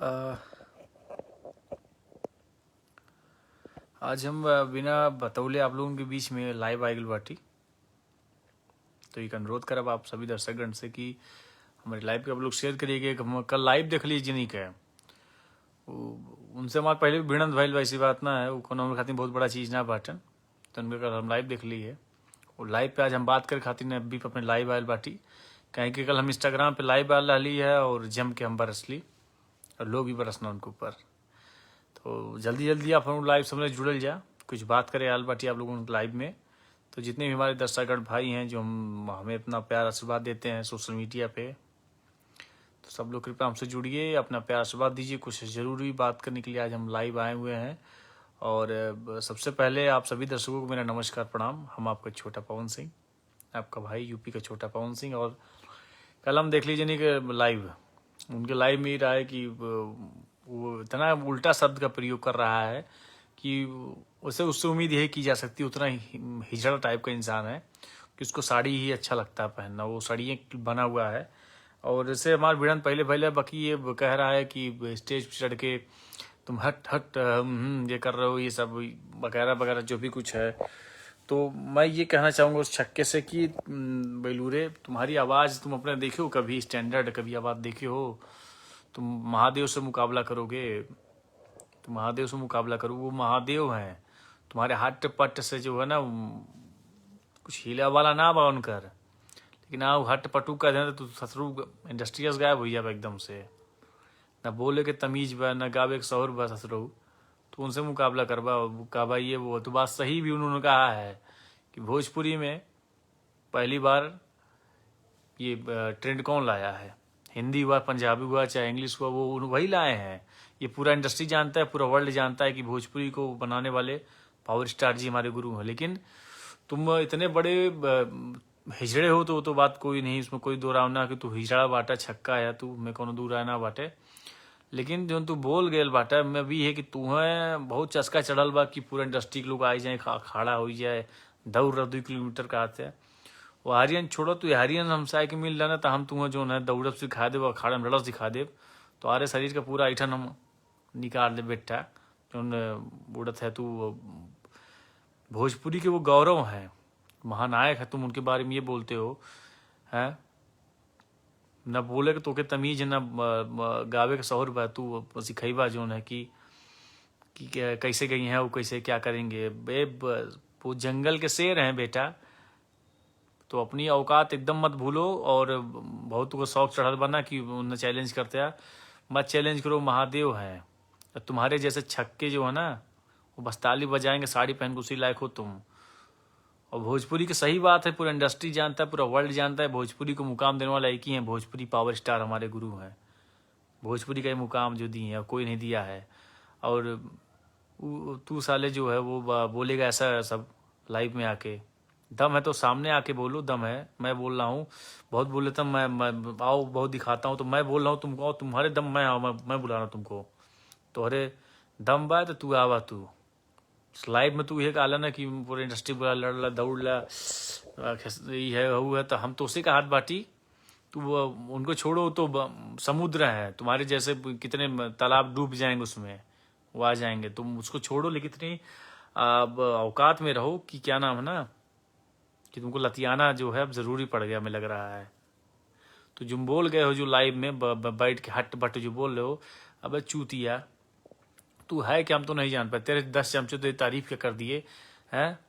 अ, आज हम बिना बतौले आप लोगों के बीच में लाइव आए गल बाटी। तो एक अनुरोध करब आप सभी दर्शकगण से कि हमारे लाइव के आप लोग शेयर करिए कि हम कल लाइव देख लीजिए जिन्हीं के उनसे हमारे पहले भी भिड़ंत भइल बा, ऐसी बात ना है। वो कोनो हमारे खातिर बहुत बड़ा चीज़ ना बाटन। तो उनके कल हम लाइव देख लिए और लाइव पे आज हम बात करे खातिर ने अभी अपने लाइव आयल बाटी। कहें कि कल हम इंस्टाग्राम पे लाइव आल रही है और जम के हम बरसली और लोग भी बरसना उनके ऊपर। तो जल्दी जल्दी आप हम लाइव समझ जुड़ल जा, कुछ बात करें आल बाटी आप लोगों लाइव में। तो जितने भी हमारे दर्शकगण भाई हैं जो हमें इतना प्यार आशीर्वाद देते हैं सोशल मीडिया पे, तो सब लोग कृपया हमसे जुड़िए, अपना प्यार आशीर्वाद दीजिए। कुछ ज़रूरी बात करने के लिए आज हम लाइव आए हुए हैं। और सबसे पहले आप सभी दर्शकों को मेरा नमस्कार प्रणाम। हम आपका छोटा पवन सिंह, आपका भाई यूपी का छोटा पवन सिंह। और कल हम देख लीजिए नहीं कि लाइव उनके लाइव में ही रहा है कि वो इतना उल्टा शब्द का प्रयोग कर रहा है कि उसे उससे उम्मीद यही की जा सकती है। उतना हिजड़ा टाइप का इंसान है कि उसको साड़ी ही अच्छा लगता है पहनना, वो साड़ी बना हुआ है। और जैसे हमारे भिड़ंत पहले पहले बाकी ये कह रहा है कि स्टेज पर चढ़ के तुम हट हट ये कर रहे हो, ये सब वगैरह वगैरह जो भी कुछ है। तो मैं ये कहना चाहूँगा उस छक्के से कि बेलूरे, तुम्हारी आवाज़ तुम अपने देखे हो कभी स्टैंडर्ड, कभी आवाज़ देखे हो? तुम महादेव से मुकाबला करोगे, तुम महादेव से मुकाबला करो, वो महादेव हैं। तुम्हारे हट पट से जो है ना कुछ हीला वाला ना बा उनकर, लेकिन हाँ हट पटू का देना तो ससुरु इंडस्ट्रियस गायब हो जाए एकदम से। ना बोले के तमीज बा, ना गावे के शौर बा ससुरु। तो उनसे मुकाबला करवा काबा, ये वो तो बात सही भी उन्होंने कहा है कि भोजपुरी में पहली बार ये ट्रेंड कौन लाया है। हिंदी हुआ, पंजाबी हुआ, चाहे इंग्लिश हुआ, वो वही लाए हैं। ये पूरा इंडस्ट्री जानता है, पूरा वर्ल्ड जानता है कि भोजपुरी को बनाने वाले पावर स्टार जी हमारे गुरु हैं। लेकिन तुम इतने बड़े हिजड़े हो तो बात कोई नहीं, इसमें कोई दो राव ना कि तू हिजड़ा बाटा छक्का है, तू मैं कोनो दूर आना बाटे। लेकिन जो तू बोल गेल बाटा मैं भी है कि तू है बहुत चस्का चढ़ल बा कि पूरा इंडस्ट्री के लोग आ जाए, खड़ा हो जाए, दौड़ रहा 2 किलोमीटर का आते हैं। वो हरियन छोड़ो, तू हरियन हमसाय के मिल जाना तो हम तुम्हें जो है दौड़ब सिखा देव, अखाड़ा में लड़ब सिखा देव। तो आरे शरीर का पूरा ऐठन हम निकाल दे बेटा। जो उड़त है तू भोजपुरी के वो गौरव है, महानायक है, तुम उनके बारे में ये बोलते हो हैं। न बोले के तोके तमीज न गावे के शौर बा, तू सिखैबा जो है कि कैसे गई हैं वो, कैसे क्या करेंगे बे। वो जंगल के शेर हैं बेटा, तो अपनी औकात एकदम मत भूलो। और बहुत को शौक चढ़ल बना कि उन्हें चैलेंज करते हैं, मत चैलेंज करो, महादेव हैं। तो तुम्हारे जैसे छक्के जो है ना वो बस ताली बजाएंगे, साड़ी पहन के उसी लायक हो तुम। और भोजपुरी की सही बात है, पूरा इंडस्ट्री जानता है, पूरा वर्ल्ड जानता है, भोजपुरी को मुकाम देने वाला एक ही है, भोजपुरी पावर स्टार हमारे गुरु हैं। भोजपुरी का ही मुकाम जो दी है कोई नहीं दिया है। और तू साले जो है वो बोलेगा ऐसा सब लाइव में आके, दम है तो सामने आके बोलो, दम है। मैं बोल रहा हूँ बहुत बोल लेता हूँ, मैं आओ बहुत दिखाता हूँ, तो मैं बोल रहा हूँ तुमको, तुम्हारे दम मैं आओ, मैं बुला रहा हूँ तुमको। तो अरे दम बा तो तू आवा, तू लाइव में तू ये कहा ना कि पूरे इंडस्ट्री बुला लड़ दौड़ ला ये है वो है, तो हम तो उसी का हाथ बाटी। तू उनको छोड़ो, तो समुद्र है तुम्हारे जैसे, कितने तालाब डूब जाएंगे उसमें, वो आ जाएंगे। तुम उसको छोड़ो, लेकिन इतनी औकात में रहो कि क्या नाम है ना कि तुमको लतियाना जो है अब जरूरी पड़ गया, हमें लग रहा है। तो तुम बोल गए हो जो लाइव में बैठ के हट बट जो बोल रहे हो, अब चूतिया तू है क्या, हम तो नहीं जान पाए। तेरे 10 चमचे तो ये तारीफ के कर दिए हैं,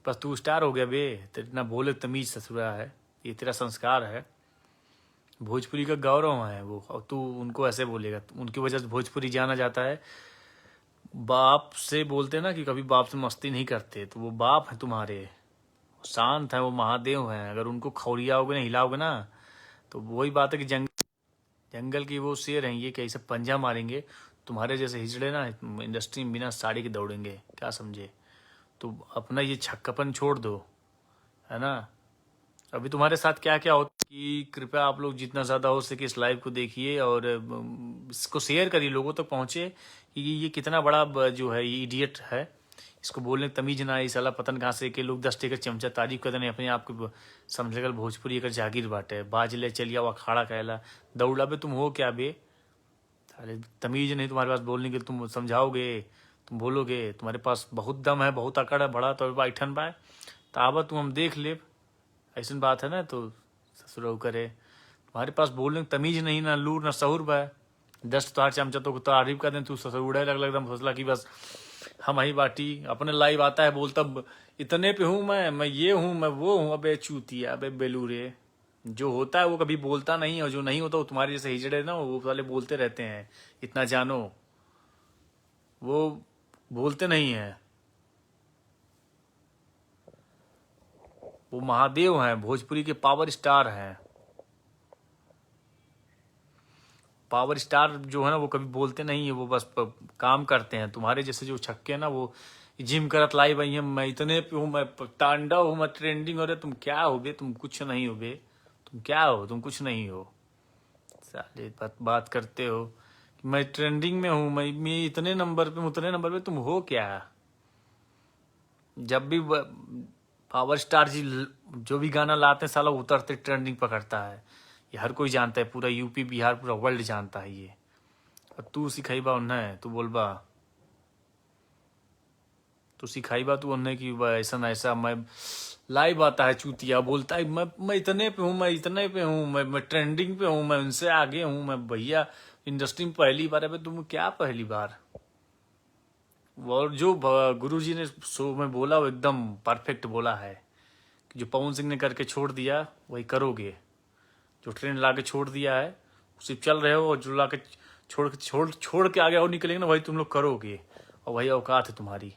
बस तू स्टार हो गया बे। तेरे ना बोले तमीज ससुरा है, ये तेरा संस्कार है, भोजपुरी का गौरव है वो। और तू उनको ऐसे बोलेगा, उनकी वजह से भोजपुरी जाना जाता है। बाप से बोलते ना कि कभी बाप से मस्ती नहीं करते, तो वो बाप है तुम्हारे, शांत है, वो महादेव हैं। अगर उनको खौरियाओगे ना, हिलाओगे ना, तो वही बात है कि जंगल की वो शेर हैं ये, कैसे पंजा मारेंगे तुम्हारे जैसे हिजड़े ना इंडस्ट्री में बिना साड़ी के दौड़ेंगे, क्या समझे। तो अपना ये छक्कापन छोड़ दो, है ना। अभी तुम्हारे साथ क्या क्या होता है कि कृपया आप लोग जितना ज़्यादा हो सके इस लाइव को देखिए और इसको शेयर करिए, लोगों तक पहुँचे कि ये कितना बड़ा जो है ये इडियट है, इसको बोलने तमीज ना, इस साला पतन कहाँ से के लोग 10 टेकर चमचा तारीफ करते नहीं, अपने आप को समझ भोजपुरी एक जागीर बाटे, बाज ले चलिया वो अखाड़ा कहला दौड़ा बे, तुम हो क्या बे, साले तमीज नहीं तुम्हारे पास बोलने की, तुम समझाओगे, तुम बोलोगे, तुम्हारे पास बहुत दम है, बहुत अकड़ है, बड़ा तो बैठन पाए तो आवा तुम हम देख ले। ऐसी बात है ना, तो ससुर करे तुम्हारे पास बोलने की तमीज नहीं, ना लूर ना सहूर बा। 10 तुहार चमचा तो तारीफ कर दें, तू ससुर उड़े लग एकदम फसला की बस हम ही बाटी अपने लाइव आता है बोलता इतने पे हूँ मैं ये हूँ, मैं वो हूँ। अबे चूतिया, अबे बेलूरे, जो होता है वो कभी बोलता नहीं, और जो नहीं होता वो तुम्हारे जैसे हिजड़े ना वो वाले बोलते रहते हैं। इतना जानो, वो बोलते नहीं है। वो महादेव हैं, भोजपुरी के पावर स्टार हैं। पावर स्टार जो है ना वो कभी बोलते नहीं है, वो बस काम करते हैं। तुम्हारे जैसे जो छक्के हैं ना वो जिम करत लाई भाई हम, मैं इतने पे हूँ, मैं तांडव हूँ, मैं ट्रेंडिंग हो रहे। तुम क्या हो बे, तुम कुछ नहीं हो बे, तुम क्या हो, तुम कुछ नहीं हो। साले बात करते हो कि मैं ट्रेंडिंग में हूँ, मैं इतने नंबर पे, उतने नंबर पे, तुम हो क्या। जब भी पावर स्टार जी जो भी गाना लाते हैं साला उतरते ट्रेंडिंग पकड़ता है। ये हर कोई जानता है, पूरा यूपी बिहार पूरा वर्ल्ड जानता है ये। और तू सिखाईबा उन्हें, तू बोलबा, तू सिखाईबा तू उन्हें कि ऐसा ना ऐसा। मैं लाइव आता है चूतिया, बोलता है मैं इतने पे हूँ, मैं इतने पे हूँ, मैं ट्रेंडिंग पे हूँ, मैं उनसे आगे हूँ, मैं भैया इंडस्ट्री में पहली बार है। तुम क्या पहली बार। और जो गुरुजी ने शो में बोला वो एकदम परफेक्ट बोला है कि जो पवन सिंह ने करके छोड़ दिया वही करोगे। जो ट्रेंड ला के छोड़ दिया है उसी चल रहे हो, और जो ला के छोड़ के आगे और निकलेंगे ना वही तुम लोग करोगे, और वही औकात है तुम्हारी।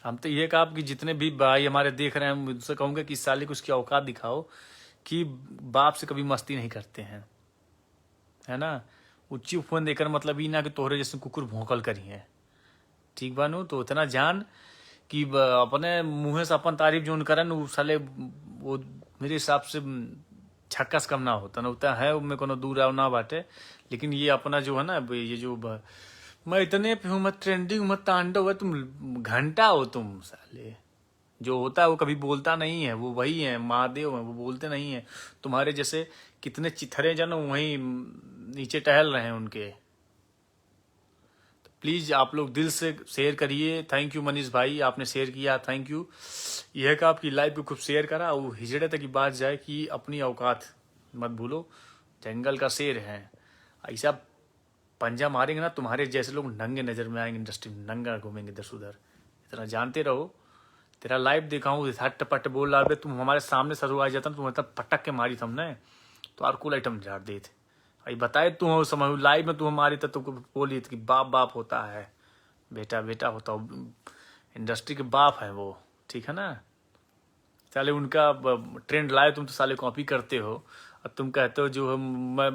हम तो ये कहा कि जितने भी भाई हमारे देख रहे हैं उनसे कहूंगा कि इस साले को उसकी औकात दिखाओ कि बाप से कभी मस्ती नहीं करते हैं, है ना। ऊंची फोन देकर मतलब ही ना कि तोहरे जैसे कुकुर भौंकल करी है, ठीक बानू। तो इतना जान कि अपने मुँह से अपन तारीफ जो करन वो साले वो मेरे हिसाब से छक्कस कम ना होता ना होता है, उनमें कोनो दूर आओ ना बाटे। लेकिन ये अपना जो है ना ये जो मैं इतने पे हूँ, मैं ट्रेंडिंग हूँ, मैं तांडव है, तुम घंटा हो तुम साले। जो होता है वो कभी बोलता नहीं है, वो वही है महादेव है, वो बोलते नहीं है। तुम्हारे जैसे कितने चिथरे जन वहीं नीचे टहल रहे हैं उनके। प्लीज आप लोग दिल से शेयर करिए। थैंक यू मनीष भाई, आपने शेयर किया, थैंक यू। यह का आपकी लाइव को खूब शेयर करा, वो हिजड़े तक की बात जाए कि अपनी औकात मत भूलो, जंगल का शेर है। ऐसा पंजा मारेंगे ना तुम्हारे जैसे लोग नंगे नजर में आएंगे, इंडस्ट्री में नंगा घूमेंगे इधर उधर। इतना जानते रहो। तेरा लाइव देखा हूँ, हट पट बोल रहा, तुम हमारे सामने सरू आ जाता तुम इतना पटक के मारी हमने तो आर कुल आइटम झाड़ दे थे। अभी बताए तुम समझ लाइव में तुम हमारी तो तुमको बोली थी कि बाप बाप होता है, बेटा बेटा होता हो, इंडस्ट्री के बाप है वो, ठीक है ना। साले उनका ट्रेंड लाए तुम तो साले कॉपी करते हो। अब तुम कहते हो जो मैं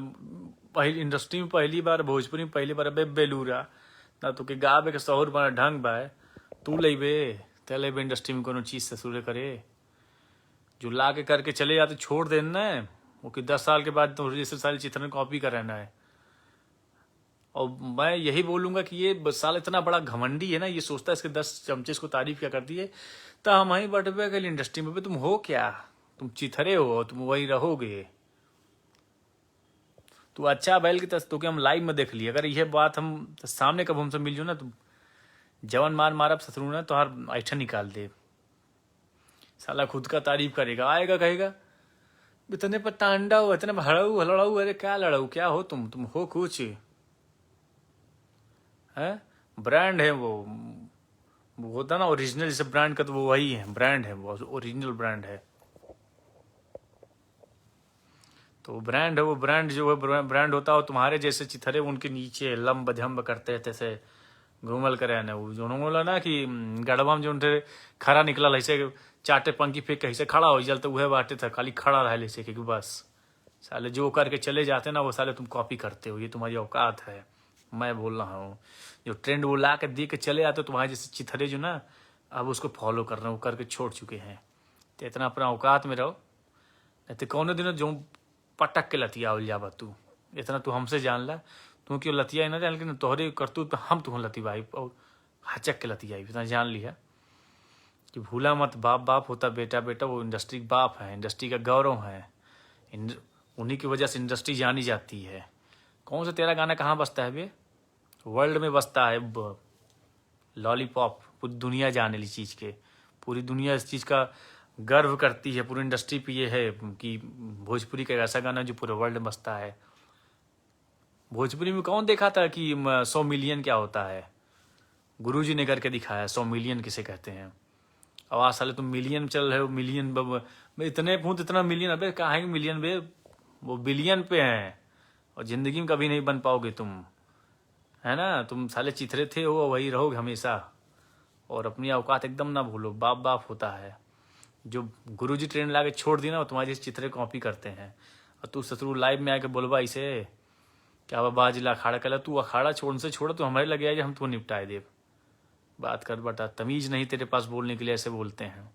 पहली इंडस्ट्री में पहली बार, भोजपुरी में पहली बार, बेलूरा ना तो के गावे के शहर बना ढंग बा तू लेबे तेले बे इंडस्ट्री में कोनो चीज से शुरू करे। जो ला के करके चले जाते छोड़ देना है वो कि 10 साल के बाद तो जैसे सारी चित्रण कॉपी कर रहना है। और मैं यही बोलूंगा कि ये साल इतना बड़ा घमंडी है ना, ये सोचता है इसके 10 चमचे इसको तारीफ क्या करती है। तो हम ही बटवे गए इंडस्ट्री में, तुम हो क्या, तुम चिथरे हो, तुम वही रहोगे। तू अच्छा बैल की तो हम लाइव में देख लिए, अगर यह बात हम तो सामने कब हमसे मिल जो ना, तुम जवन मार मारब शत्रु ना तो हर ऐठा निकाल दे। साला खुद का तारीफ करेगा, आएगा कहेगा इतने पर टांडा हो, इतने पर हड़ऊ लड़ाऊ, अरे क्या लड़ाऊ, क्या हो तुम हो कुछ है। ब्रांड है वो होता ना ओरिजिनल, जैसे ब्रांड का तो वो वही है, ब्रांड है वो, ओरिजिनल ब्रांड है। तो ब्रांड है वो, ब्रांड जो है ब्रांड होता हो। तुम्हारे जैसे चिथरे उनके नीचे लंब झम्ब करते हैं तैसे घूमल करे न वो जो बोला ना कि गड़बा में जो उनसे खड़ा निकला ऐसे चाटे पंखी फेंक के ऐसे खड़ा हो जल, तो वह बाटे था खाली खड़ा रहे ऐसे कि बस साले जो करके चले जाते ना वो साले तुम कॉपी करते हो, ये तुम्हारी औकात है। मैं बोल रहा हूँ जो ट्रेंड वो ला के दे के चले जाते हो तुम्हारे जैसे चिथरे जो ना अब उसको फॉलो कर रहे हो, करके छोड़ चुके हैं। तो इतना अपना औकात में रहो, नहीं तो कौन दिन जो पटक के लतिया उल जाबा तू। इतना तू हमसे जान ला, तू क्यों लतिया ही ना जान, लेकिन तोहरे करतूत पे हम तुह लती भाई और हचक के लतिया इतना जान लिया कि भूला मत, बाप बाप होता बेटा बेटा, वो इंडस्ट्री का बाप है, इंडस्ट्री का गौरव है। उन्हीं की वजह से इंडस्ट्री जानी जाती है। कौन सा तेरा गाना कहाँ बजता है बे? वर्ल्ड में बजता है। लॉलीपॉप पूरी दुनिया जाने ली चीज़ के, पूरी दुनिया इस चीज़ का गर्व करती है, पूरी इंडस्ट्री पे ये है कि भोजपुरी का एक ऐसा गाना जो पूरे वर्ल्ड में बजता है। भोजपुरी में कौन देखा था कि 100 मिलियन क्या होता है? गुरुजी ने करके दिखाया 100 मिलियन किसे कहते हैं। अब आज साले तुम मिलियन चल रहे हो, मिलियन मैं इतने पूछ इतना मिलियन, अबे कहाँ है मिलियन बे? वो बिलियन पे हैं और जिंदगी में कभी नहीं बन पाओगे तुम, है ना? तुम साले चिथरे थे हो, वही रहोगे हमेशा। और अपनी औकात एकदम ना भूलो, बाप बाप होता है। जो गुरुजी ट्रेन ला के छोड़ दी ना, वो तुम्हारे चिथरे कॉपी करते हैं। और तू शत्रु लाइव में आके बोलवा इसे क्या बाबा जिला अखाड़ा कला, तू अखाड़ा छोड़ने से छोड़ा, तू हमारे लगे आए हम तुम निपटाए दे। बात कर बता, तमीज नहीं तेरे पास बोलने के लिए, ऐसे बोलते हैं।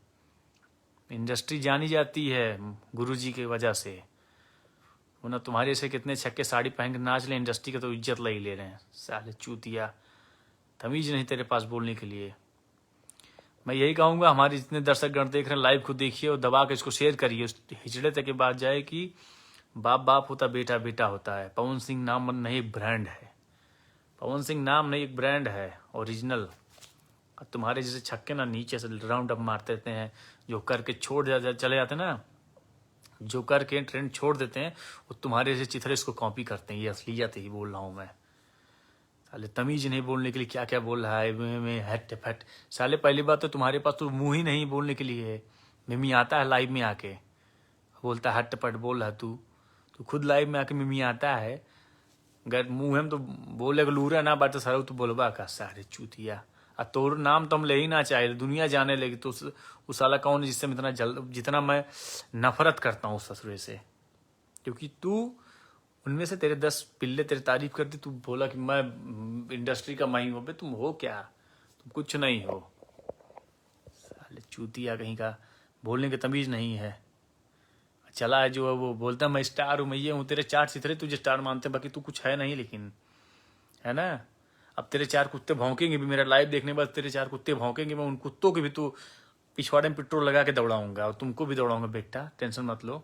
इंडस्ट्री जानी जाती है गुरुजी की वजह से, वरना तुम्हारे से कितने छक्के साड़ी पहन के नाच ले, इंडस्ट्री का तो इज्जत ले ही ले रहे हैं साले चूतिया। तमीज नहीं तेरे पास बोलने के लिए। मैं यही कहूँगा, हमारे जितने दर्शक गण देख रहे हैं, लाइव को देखिए और दबा के इसको शेयर करिए, उस हिजड़े तक की बात जाए कि बाप बाप होता, बेटा बेटा होता है। पवन सिंह नाम नहीं, एक ब्रांड है। पवन सिंह नाम नहीं, एक ब्रांड है ओरिजिनल। तुम्हारे जैसे छक्के ना नीचे से राउंड अप मारते रहते हैं, जो करके छोड़ चले जाते हैं ना, जो करके ट्रेंड छोड़ देते हैं, वो तुम्हारे जैसे चिथरे इसको कॉपी करते हैं। ये असलियत ही बोल रहा हूँ मैं। साले तमीज नहीं बोलने के लिए क्या क्या बोल रहा है, मैं हट फट। साले पहली बात तो तुम्हारे पास तो मुंह ही नहीं बोलने के लिए। मिमी आता है लाइव में आके बोलता है हट पट बोल रहा तू खुद लाइव में आके मिमी आता है, अगर मुँह हम तो बोले लूरा ना बात सारा तो बोलबा का सारे चूतिया। और तोर नाम तो हम ले ही ना चाहे, दुनिया जाने लगी तो उस साला कौन है जिससे इतना जितना मैं नफरत करता हूँ उस ससुरे से। क्योंकि तू उनमें से तेरे 10 पिल्ले तेरी तारीफ करती, तू बोला कि मैं इंडस्ट्री का माही हूँ। तुम हो क्या? तुम कुछ नहीं हो साले चूतिया कहीं का, बोलने की तमीज नहीं है। चला है जो है वो बोलता मैं स्टार हूँ, मैं ये हूँ, तेरे 4 चिथरे तुझे स्टार मानते हैं, बाकी तू कुछ है नहीं। लेकिन है ना, अब तेरे 4 कुत्ते भौंकेंगे भी, मेरा लाइव देखने के बाद तेरे 4 कुत्ते भौंकेंगे, मैं उन कुत्तों के भी तू पिछवाड़े में पेट्रोल लगा के दौड़ाऊंगा और तुमको भी दौड़ाऊंगा बेटा, टेंशन मत लो।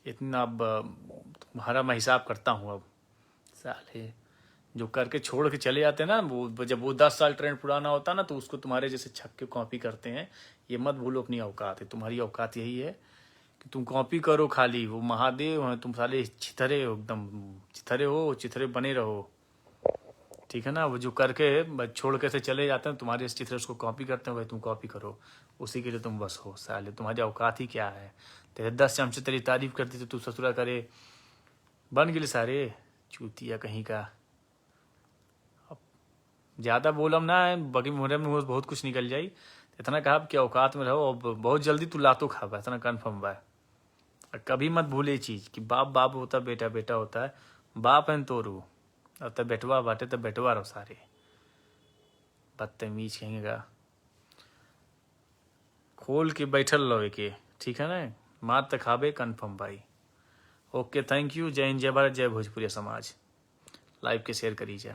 इतना अब तुम्हारा मैं हिसाब करता हूँ। अब साले जो करके छोड़ के चले जाते हैं ना, वो जब वो 10 साल ट्रेंड पुराना होता है ना, तो उसको तुम्हारे जैसे छक्के कॉपी करते हैं। ये मत भूलो अपनी औकात है, तुम्हारी औकात यही है कि तुम कॉपी करो खाली। वो महादेव हैं, तुम साले चिथरे हो, एकदम चिथरे हो, चिथरे बने रहो, ठीक है ना। वो जो करके छोड़ के से चले जाते हैं, तुम्हारे चिथरे उसको कॉपी करते हैं, भाई तुम कॉपी करो, उसी के लिए तुम बस हो। साले तुम्हारी औकात ही क्या है? तेरे 10 चमचे तेरी तारीफ करती, तो तू ससुरा करे बन गए सारे चूतिया कहीं का। अब ज़्यादा बोलम ना है, बाकी मोरे में बहुत कुछ निकल जाई। इतना कहा कि औकात में रहो, अब बहुत जल्दी तू लातो खा बा, इतना कन्फर्म बा। कभी मत भूले ये चीज़ कि बाप बाप होता, बेटा बेटा होता है। बाप है तो रू, अब तब बेटवा बाटे तब बेटवा रहो सारे बदतमीज कहेंगे। खोल के बैठल रहो के, ठीक है ना, मार तक खाबे कन्फर्म भाई। Okay, thank you. जय हिंद, जय भारत, जय भोजपुरी समाज। लाइव के शेयर करिए।